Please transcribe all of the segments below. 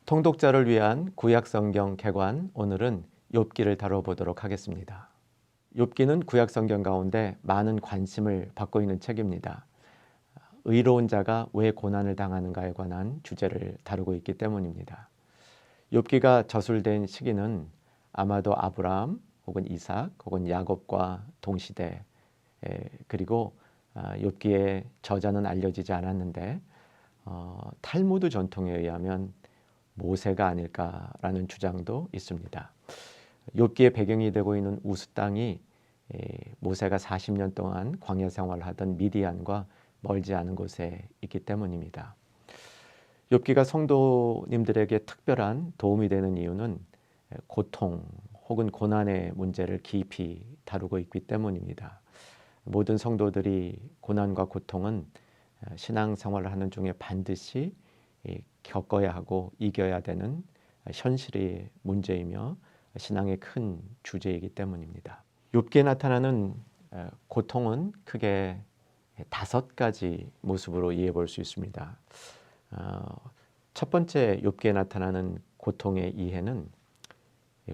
통독자를 위한 구약성경 개관, 오늘은 욥기를 다뤄보도록 하겠습니다. 욥기는 구약성경 가운데 많은 관심을 받고 있는 책입니다. 의로운 자가 왜 고난을 당하는가에 관한 주제를 다루고 있기 때문입니다. 욥기가 저술된 시기는 아마도 아브라함 혹은 이삭 혹은 야곱과 동시대, 그리고 욥기의 저자는 알려지지 않았는데 탈무드 전통에 의하면 모세가 아닐까라는 주장도 있습니다. 욥기의 배경이 되고 있는 우스 땅이 모세가 40년 동안 광야 생활을 하던 미디안과 멀지 않은 곳에 있기 때문입니다. 욥기가 성도님들에게 특별한 도움이 되는 이유는 고통 혹은 고난의 문제를 깊이 다루고 있기 때문입니다. 모든 성도들이 고난과 고통은 신앙생활을 하는 중에 반드시 겪어야 하고 이겨야 되는 현실의 문제이며 신앙의 큰 주제이기 때문입니다. 욥기에 나타나는 고통은 크게 5가지 모습으로 이해해 볼 수 있습니다. 첫 번째 욥기에 나타나는 고통의 이해는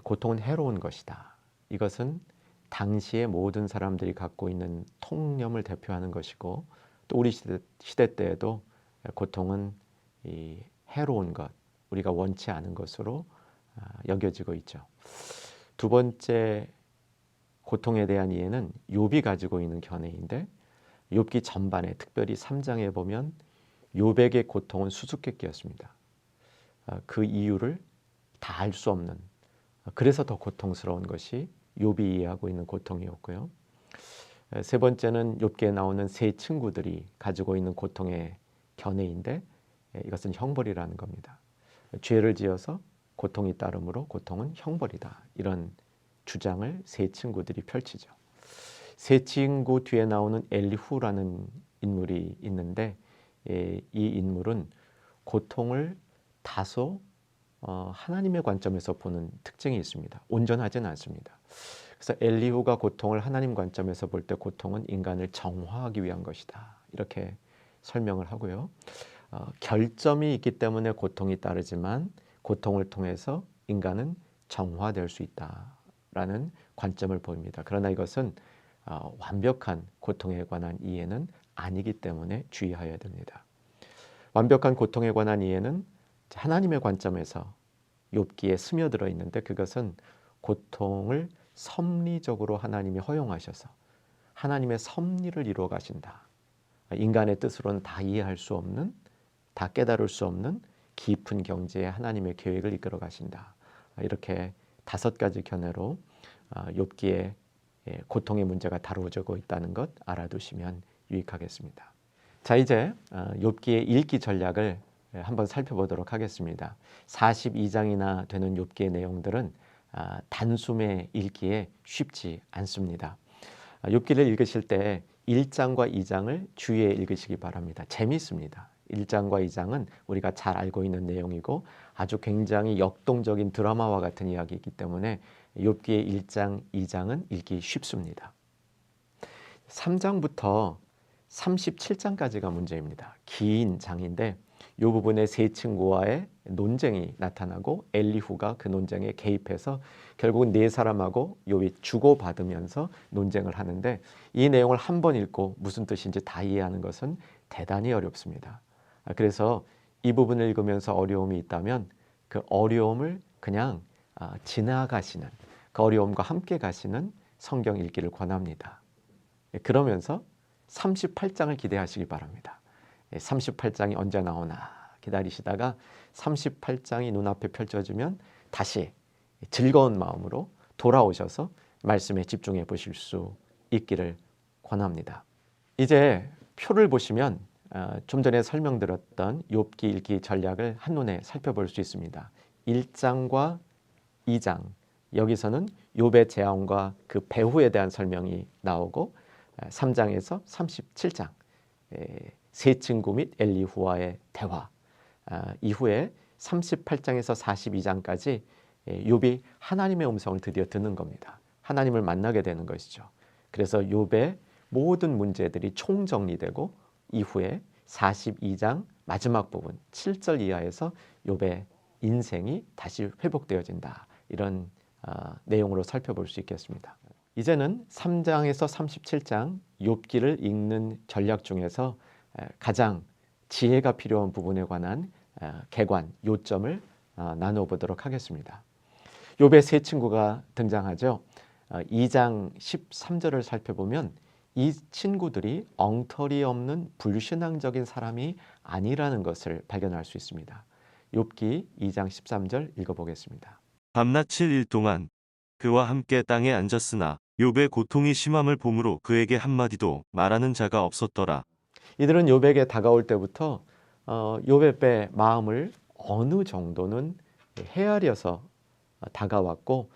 고통은 해로운 것이다. 이것은 당시의 모든 사람들이 갖고 있는 통념을 대표하는 것이고, 또 우리 시대 때에도 고통은 이 해로운 것, 우리가 원치 않은 것으로 여겨지고 있죠. 두 번째 고통에 대한 이해는 욥이 가지고 있는 견해인데, 욥기 전반에 특별히 3장에 보면 욥에게 고통은 수수께끼였습니다. 그 이유를 다 알 수 없는, 그래서 더 고통스러운 것이 욥이 이해하고 있는 고통이었고요. 세 번째는 욥기에 나오는 세 친구들이 가지고 있는 고통의 견해인데, 이것은 형벌이라는 겁니다. 죄를 지어서 고통이 따르므로 고통은 형벌이다. 이런 주장을 세 친구들이 펼치죠. 세 친구 뒤에 나오는 엘리후라는 인물이 있는데, 이 인물은 고통을 다소 하나님의 관점에서 보는 특징이 있습니다. 온전하지는 않습니다. 그래서 엘리후가 고통을 하나님 관점에서 볼 때 고통은 인간을 정화하기 위한 것이다. 이렇게 설명을 하고요. 결점이 있기 때문에 고통이 따르지만 고통을 통해서 인간은 정화될 수 있다라는 관점을 보입니다. 그러나 이것은 완벽한 고통에 관한 이해는 아니기 때문에 주의하여야 됩니다. 완벽한 고통에 관한 이해는 하나님의 관점에서 욥기에 스며들어 있는데, 그것은 고통을 섭리적으로 하나님이 허용하셔서 하나님의 섭리를 이루어 가신다. 인간의 뜻으로는 다 이해할 수 없는, 다 깨달을 수 없는 깊은 경지에 하나님의 계획을 이끌어 가신다. 이렇게 5가지 견해로 욥기의 고통의 문제가 다루어지고 있다는 것 알아두시면 유익하겠습니다. 자, 이제 욥기의 읽기 전략을 한번 살펴보도록 하겠습니다. 42장이나 되는 욥기의 내용들은 단숨에 읽기에 쉽지 않습니다. 욥기를 읽으실 때 1장과 2장을 주의해 읽으시기 바랍니다. 재미있습니다. 1장과 2장은 우리가 잘 알고 있는 내용이고 아주 굉장히 역동적인 드라마와 같은 이야기이기 때문에 욥기의 1장, 2장은 읽기 쉽습니다. 3장부터 37장까지가 문제입니다. 긴 장인데 이 부분에 세 친구와의 논쟁이 나타나고 엘리후가 그 논쟁에 개입해서 결국은 네 사람하고 욥이 주고받으면서 논쟁을 하는데, 이 내용을 한 번 읽고 무슨 뜻인지 다 이해하는 것은 대단히 어렵습니다. 그래서 이 부분을 읽으면서 어려움이 있다면 그 어려움을 그냥 지나가시는, 그 어려움과 함께 가시는 성경 읽기를 권합니다. 그러면서 38장을 기대하시기 바랍니다. 38장이 언제 나오나 기다리시다가 38장이 눈앞에 펼쳐지면 다시 즐거운 마음으로 돌아오셔서 말씀에 집중해 보실 수 있기를 권합니다. 이제 표를 보시면 좀 전에 설명드렸던 욥기 읽기 전략을 한눈에 살펴볼 수 있습니다. 1장과 2장, 여기서는 욥의 재앙과 그 배후에 대한 설명이 나오고 3장에서 37장 세 친구 및 엘리후와의 대화 이후에 38장에서 42장까지 욥이 하나님의 음성을 드디어 듣는 겁니다. 하나님을 만나게 되는 것이죠. 그래서 욥의 모든 문제들이 총정리되고 이후에 42장 마지막 부분 7절 이하에서 욥의 인생이 다시 회복되어진다. 이런 내용으로 살펴볼 수 있겠습니다. 이제는 3장에서 37장 욥기를 읽는 전략 중에서 가장 지혜가 필요한 부분에 관한 개관, 요점을 나눠보도록 하겠습니다. 욥의 세 친구가 등장하죠. 2장 13절을 살펴보면 이 친구들이 엉터리 없는 불신앙적인 사람이 아니라는 것을 발견할 수 있습니다. 욥기 2장 13절 읽어보겠습니다. 밤낮 7일 동안 그와 함께 땅에 앉았으나 욥의 고통이 심함을 보므로 그에게 한마디도 말하는 자가 없었더라. 이들은 욥에게 다가올 때부터 욥의 마음을 어느 정도는 헤아려서 다가왔고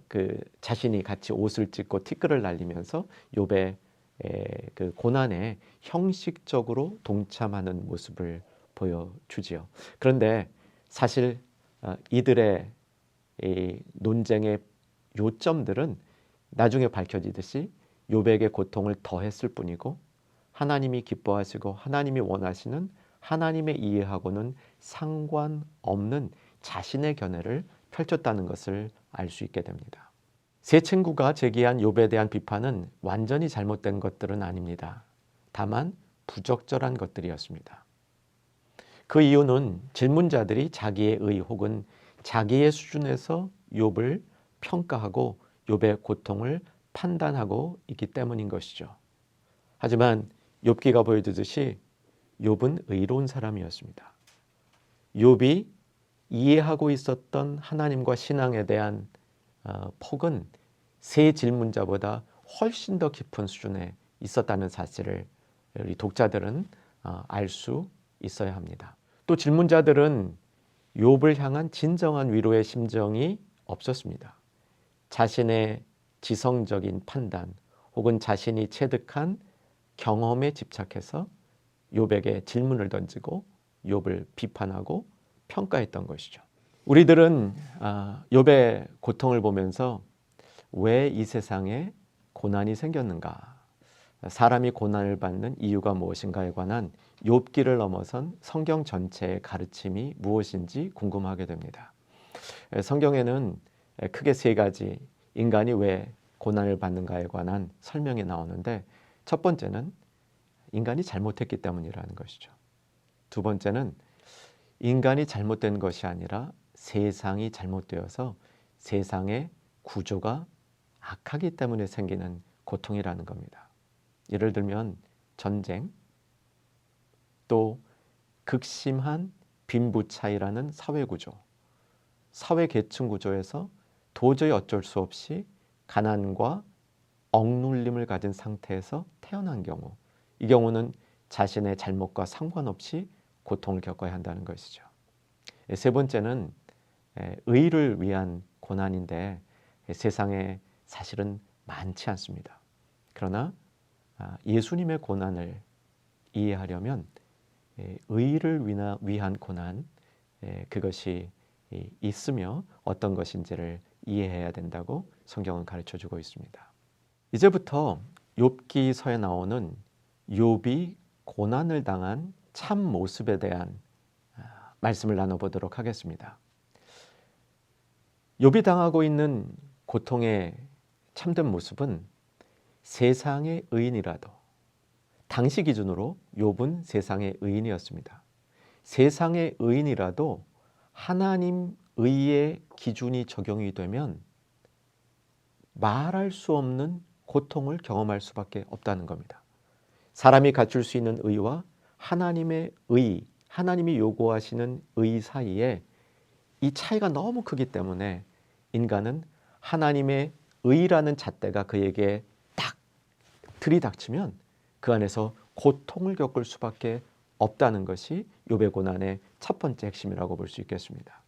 그 자신이 같이 옷을 찢고 티끌을 날리면서 욥의 그 고난에 형식적으로 동참하는 모습을 보여주지요. 그런데 사실 이들의 이 논쟁의 요점들은 나중에 밝혀지듯이 욥에게 고통을 더했을 뿐이고 하나님이 기뻐하시고 하나님이 원하시는 하나님의 이해하고는 상관없는 자신의 견해를 펼쳤다는 것을 알 수 있게 됩니다. 세 친구가 제기한 욥에 대한 비판은 완전히 잘못된 것들은 아닙니다. 다만 부적절한 것들이었습니다. 그 이유는 질문자들이 자기의 의 혹은 자기의 수준에서 욥을 평가하고 욥의 고통을 판단하고 있기 때문인 것이죠. 하지만 욥기가 보여주듯이 욥은 의로운 사람이었습니다. 욥이 이해하고 있었던 하나님과 신앙에 대한 폭은 세 질문자보다 훨씬 더 깊은 수준에 있었다는 사실을 우리 독자들은 알 수 있어야 합니다. 또 질문자들은 욥을 향한 진정한 위로의 심정이 없었습니다. 자신의 지성적인 판단 혹은 자신이 체득한 경험에 집착해서 욥에게 질문을 던지고 욥을 비판하고 평가했던 것이죠. 우리들은 욥의 고통을 보면서 왜 이 세상에 고난이 생겼는가, 사람이 고난을 받는 이유가 무엇인가에 관한 욥기를 넘어선 성경 전체의 가르침이 무엇인지 궁금하게 됩니다. 성경에는 크게 세 가지 인간이 왜 고난을 받는가에 관한 설명이 나오는데 첫 번째는 인간이 잘못했기 때문이라는 것이죠. 두 번째는 인간이 잘못된 것이 아니라 세상이 잘못되어서 세상의 구조가 악하기 때문에 생기는 고통이라는 겁니다. 예를 들면 전쟁, 또 극심한 빈부 차이라는 사회 구조, 사회 계층 구조에서 도저히 어쩔 수 없이 가난과 억눌림을 가진 상태에서 태어난 경우, 이 경우는 자신의 잘못과 상관없이 고통을 겪어야 한다는 것이죠. 세 번째는 의를 위한 고난인데 세상에 사실은 많지 않습니다. 그러나 예수님의 고난을 이해하려면 의를 위한 고난, 그것이 있으며 어떤 것인지를 이해해야 된다고 성경은 가르쳐주고 있습니다. 이제부터 욥기서에 나오는 욥이 고난을 당한 참 모습에 대한 말씀을 나눠보도록 하겠습니다. 욥이 당하고 있는 고통의 참된 모습은 세상의 의인이라도, 당시 기준으로 욥은 세상의 의인이었습니다. 세상의 의인이라도 하나님 의의 기준이 적용이 되면 말할 수 없는 고통을 경험할 수밖에 없다는 겁니다. 사람이 갖출 수 있는 의와 하나님의 의, 하나님이 요구하시는 의 사이에 이 차이가 너무 크기 때문에 인간은 하나님의 의라는 잣대가 그에게 딱 들이닥치면 그 안에서 고통을 겪을 수밖에 없다는 것이 욥의 고난의 첫 번째 핵심이라고 볼 수 있겠습니다.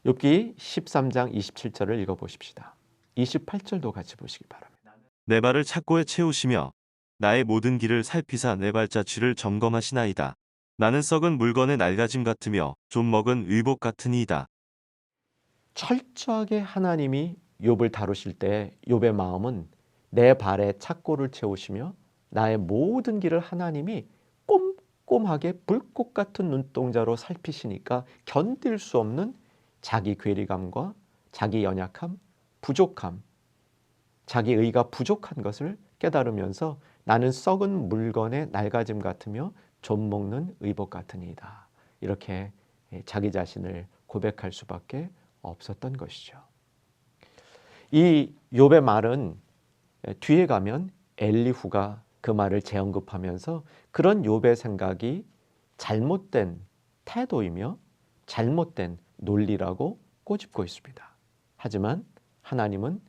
욥기 13장 27절을 읽어보십시다. 28절도 같이 보시기 바랍니다. 내 발을 착고에 채우시며 나의 모든 길을 살피사 내 발자취를 점검하시나이다. 나는 썩은 물건의 낡아짐 같으며 좀 먹은 의복 같으니이다. 철저하게 하나님이 욥을 다루실 때 욥의 마음은 내 발에 착고를 채우시며 나의 모든 길을 하나님이 꼼꼼하게 불꽃 같은 눈동자로 살피시니까 견딜 수 없는 자기 괴리감과 자기 연약함, 부족함, 자기 의가 부족한 것을 깨달으면서 나는 썩은 물건의 낡아짐 같으며 좀 먹는 의복 같으니이다. 이렇게 자기 자신을 고백할 수밖에 없었던 것이죠. 이 욥의 말은 뒤에 가면 엘리후가 그 말을 재언급하면서 그런 욥의 생각이 잘못된 태도이며 잘못된 논리라고 꼬집고 있습니다. 하지만 하나님은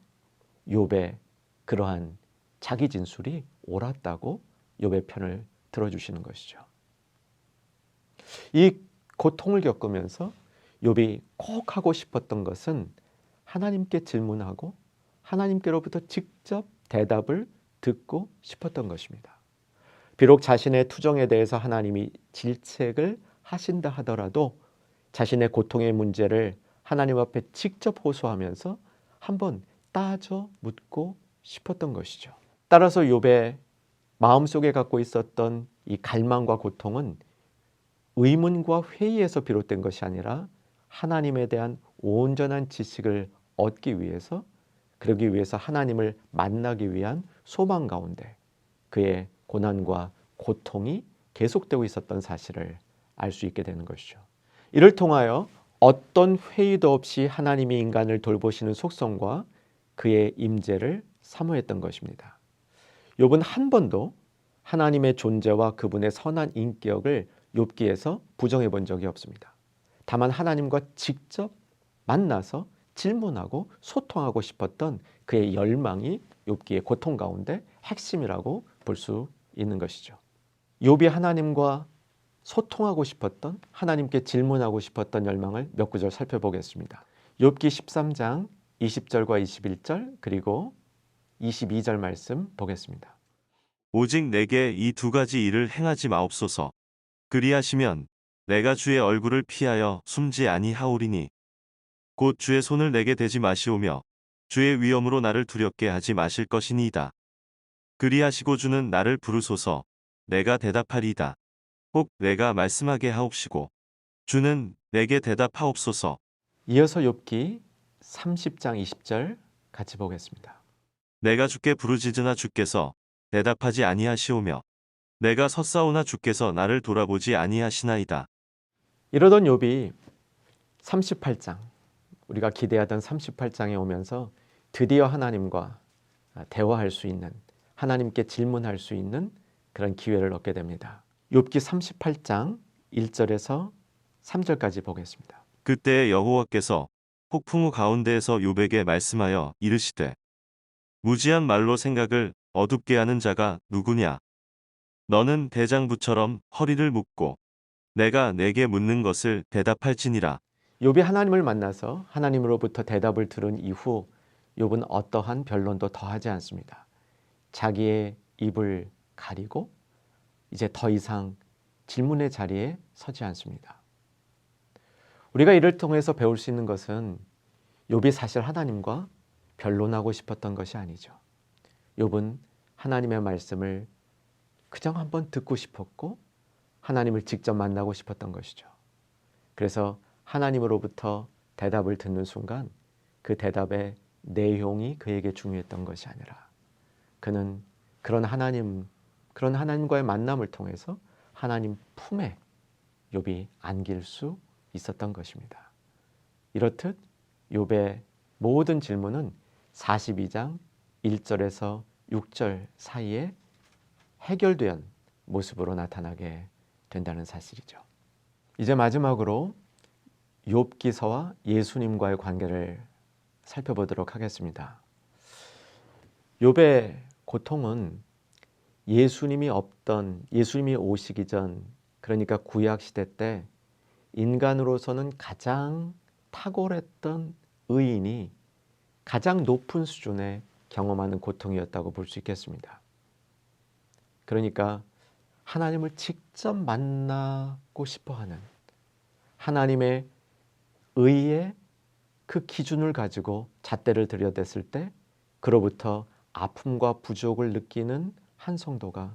욥의 그러한 자기 진술이 옳았다고 욥의 편을 들어주시는 것이죠. 이 고통을 겪으면서 욥이 꼭 하고 싶었던 것은 하나님께 질문하고 하나님께로부터 직접 대답을 듣고 싶었던 것입니다. 비록 자신의 투정에 대해서 하나님이 질책을 하신다 하더라도 자신의 고통의 문제를 하나님 앞에 직접 호소하면서 한번 따져 묻고 싶었던 것이죠. 따라서 욥의 마음속에 갖고 있었던 이 갈망과 고통은 의문과 회의에서 비롯된 것이 아니라 하나님에 대한 온전한 지식을 얻기 위해서, 그러기 위해서 하나님을 만나기 위한 소망 가운데 그의 고난과 고통이 계속되고 있었던 사실을 알 수 있게 되는 것이죠. 이를 통하여 어떤 회의도 없이 하나님이 인간을 돌보시는 속성과 그의 임재를 사모했던 것입니다. 욥은 한 번도 하나님의 존재와 그분의 선한 인격을 욥기에서 부정해 본 적이 없습니다. 다만 하나님과 직접 만나서 질문하고 소통하고 싶었던 그의 열망이 욥기의 고통 가운데 핵심이라고 볼 수 있는 것이죠. 욥이 하나님과 소통하고 싶었던, 하나님께 질문하고 싶었던 열망을 몇 구절 살펴보겠습니다. 욥기 13장 20절과 21절 그리고 22절 말씀 보겠습니다. 오직 내게 이 두 가지 일을 행하지 마옵소서. 그리하시면 내가 주의 얼굴을 피하여 숨지 아니하오리니 곧 주의 손을 내게 대지 마시오며 주의 위엄으로 나를 두렵게 하지 마실 것이니이다. 그리하시고 주는 나를 부르소서. 내가 대답하리이다. 혹 내가 말씀하게 하옵시고 주는 내게 대답하옵소서. 이어서 욥기 30장 20절 같이 보겠습니다. 내가 주께 부르짖으나 주께서 대답하지 아니하시오며 내가 섰사오나 주께서 나를 돌아보지 아니하시나이다. 이러던 욥이 38장, 우리가 기대하던 38장에 오면서 드디어 하나님과 대화할 수 있는, 하나님께 질문할 수 있는 그런 기회를 얻게 됩니다. 욥기 38장 1절에서 3절까지 보겠습니다. 그때에 여호와께서 폭풍우 가운데에서 욥에게 말씀하여 이르시되 무지한 말로 생각을 어둡게 하는 자가 누구냐? 너는 대장부처럼 허리를 묶고 내가 내게 묻는 것을 대답할지니라. 욥이 하나님을 만나서 하나님으로부터 대답을 들은 이후 욥은 어떠한 변론도 더하지 않습니다. 자기의 입을 가리고 이제 더 이상 질문의 자리에 서지 않습니다. 우리가 이를 통해서 배울 수 있는 것은 욥이 사실 하나님과 변론하고 싶었던 것이 아니죠. 욥은 하나님의 말씀을 그냥 한번 듣고 싶었고 하나님을 직접 만나고 싶었던 것이죠. 그래서 하나님으로부터 대답을 듣는 순간 그 대답의 내용이 그에게 중요했던 것이 아니라 그는 그런 하나님과의 만남을 통해서 하나님 품에 욥이 안길 수 있었던 것입니다. 이렇듯 욥의 모든 질문은 42장 1절에서 6절 사이에 해결된 모습으로 나타나게 된다는 사실이죠. 이제 마지막으로 욥기서와 예수님과의 관계를 살펴보도록 하겠습니다. 욥의 고통은 예수님이 오시기 전, 그러니까 구약 시대 때 인간으로서는 가장 탁월했던 의인이 가장 높은 수준의 경험하는 고통이었다고 볼 수 있겠습니다. 그러니까 하나님을 직접 만나고 싶어하는 하나님의 의의 그 기준을 가지고 잣대를 들여댔을 때 그로부터 아픔과 부족을 느끼는 한 성도가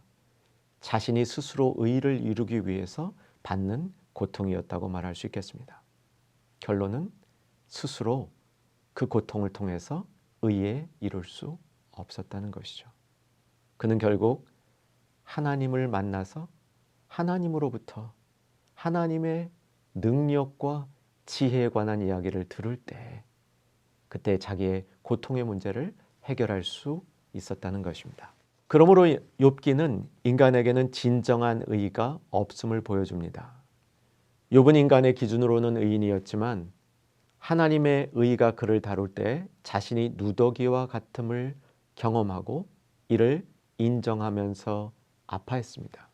자신이 스스로 의를 이루기 위해서 받는 고통이었다고 말할 수 있겠습니다. 결론은 스스로 그 고통을 통해서 의에 이룰 수 없었다는 것이죠. 그는 결국 하나님을 만나서 하나님으로부터 하나님의 능력과 지혜에 관한 이야기를 들을 때 그때 자기의 고통의 문제를 해결할 수 있었다는 것입니다. 그러므로 욥기는 인간에게는 진정한 의가 없음을 보여줍니다. 욥은 인간의 기준으로는 의인이었지만 하나님의 의가 그를 다룰 때 자신이 누더기와 같음을 경험하고 이를 인정하면서 아파했습니다.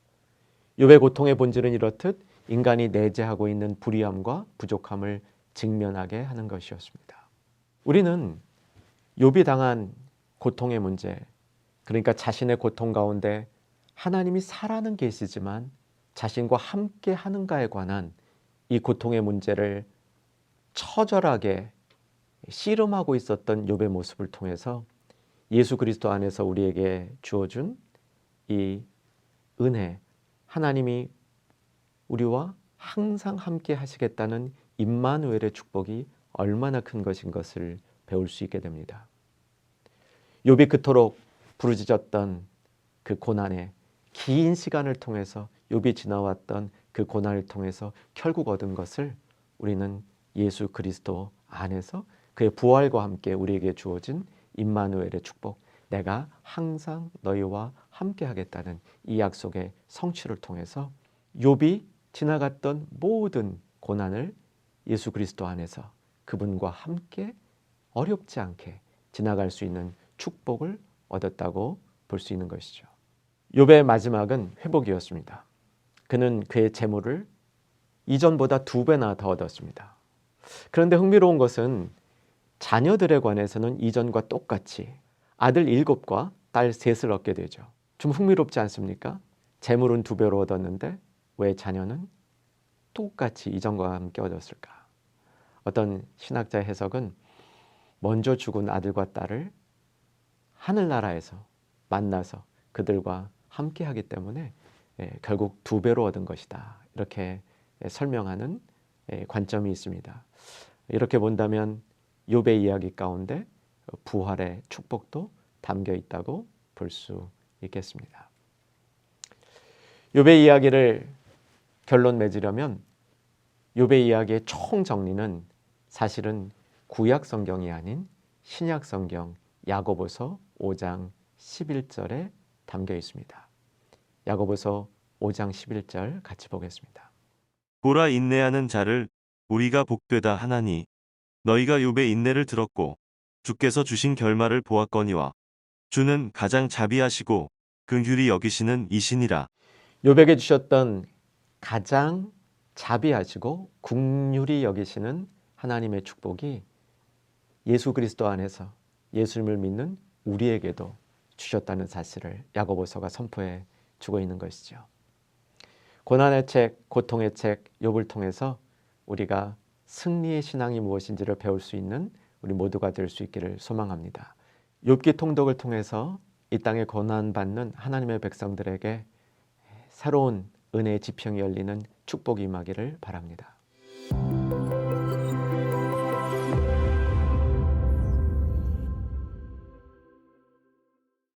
욥의 고통의 본질은 이렇듯 인간이 내재하고 있는 불의함과 부족함을 직면하게 하는 것이었습니다. 우리는 욥이 당한 고통의 문제, 그러니까 자신의 고통 가운데 하나님이 살아는 계시지만 자신과 함께 하는가에 관한 이 고통의 문제를 처절하게 씨름하고 있었던 욥의 모습을 통해서 예수 그리스도 안에서 우리에게 주어준 이 은혜, 하나님이 우리와 항상 함께 하시겠다는 임마누엘의 축복이 얼마나 큰 것인 것을 배울 수 있게 됩니다. 욥이 그토록 부르짖었던 그 고난의 긴 시간을 통해서 욥이 지나왔던 그 고난을 통해서 결국 얻은 것을 우리는 예수 그리스도 안에서 그의 부활과 함께 우리에게 주어진 임마누엘의 축복, 내가 항상 너희와 함께 하겠다는 이 약속의 성취를 통해서 욥이 지나갔던 모든 고난을 예수 그리스도 안에서 그분과 함께 어렵지 않게 지나갈 수 있는 축복을 얻었다고 볼 수 있는 것이죠. 욥의 마지막은 회복이었습니다. 그는 그의 재물을 이전보다 2배나 더 얻었습니다. 그런데 흥미로운 것은 자녀들에 관해서는 이전과 똑같이 아들 7과 딸 3을 얻게 되죠. 좀 흥미롭지 않습니까? 재물은 2배로 얻었는데 왜 자녀는 똑같이 이전과 함께 얻었을까? 어떤 신학자 해석은 먼저 죽은 아들과 딸을 하늘나라에서 만나서 그들과 함께 하기 때문에 결국 2배로 얻은 것이다. 이렇게 설명하는 관점이 있습니다. 이렇게 본다면 욥의 이야기 가운데 부활의 축복도 담겨 있다고 볼 수 있겠습니다. 욥의 이야기를 결론 맺으려면 욥의 이야기의 총정리는 사실은 구약 성경이 아닌 신약 성경 야고보서 5장 11절에 담겨 있습니다. 야고보서 5장 11절 같이 보겠습니다. 보라 인내하는 자를 우리가 복되다 하나니 너희가 욥의 인내를 들었고 주께서 주신 결말을 보았거니와 주는 가장 자비하시고 긍휼히 여기시는 이시니라. 욥에게 주셨던 가장 자비하시고 긍휼히 여기시는 하나님의 축복이 예수 그리스도 안에서 예수님을 믿는 우리에게도 주셨다는 사실을 야고보서가 선포해 주고 있는 것이죠. 고난의 책, 고통의 책 욥을 통해서 우리가 승리의 신앙이 무엇인지를 배울 수 있는 우리 모두가 될 수 있기를 소망합니다. 욥기 통독을 통해서 이 땅에 고난받는 하나님의 백성들에게 새로운 은혜의 지평이 열리는 축복이 임하기를 바랍니다.